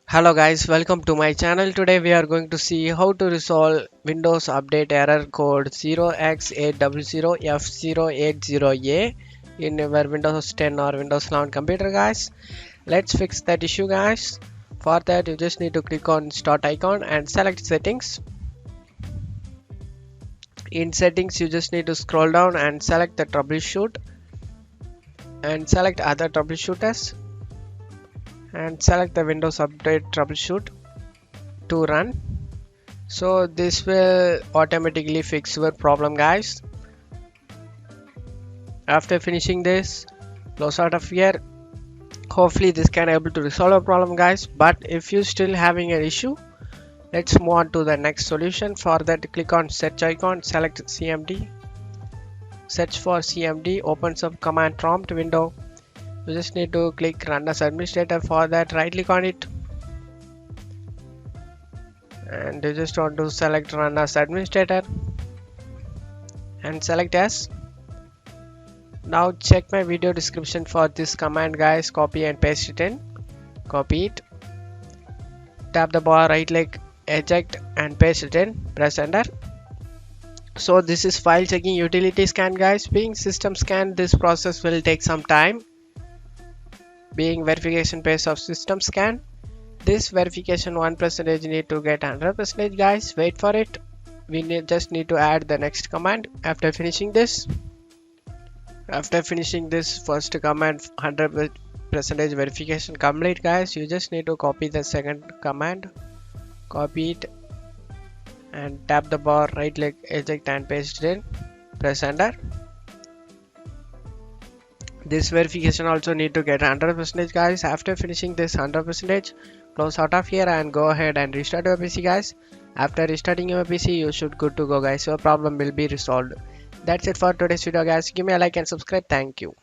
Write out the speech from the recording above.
Hello guys, welcome to my channel. Today we are going to see how to resolve Windows Update error code 0x800f080a in your Windows 10 or Windows 11 computer guys. Let's fix that issue guys. For that you just need to click on start icon and select settings. In settings you just need to scroll down and select the troubleshoot and select other troubleshooters and select the Windows Update troubleshoot to run. So this will automatically fix your problem guys. After finishing this, close out of here. Hopefully this can able to resolve a problem guys, but if you still having an issue, let's move on to the next solution. For that, click on search icon, select cmd, search for cmd, opens up command prompt window. You just need to click run as administrator. For that, right click on it and you just want to select run as administrator and select as. Now check my video description for this command guys, copy and paste it in. Copy it, tap the bar, right click, eject and paste it in, press enter. So this is file checking utility scan guys. Being system scan, this process will take some time. Being verification phase of system scan, this verification 1% need to get 100% guys. Wait for it. We just need to add the next command. After finishing this first command 100% verification complete guys, you just need to copy the second command, copy it and tap the bar, right click, eject and paste it in, press enter. This verification also need to get 100% guys. After finishing this 100%, close out of here and go ahead and restart your PC guys. After restarting your PC, you should good to go guys. Your problem will be resolved. That's it for today's video guys. Give me a like and subscribe. Thank you.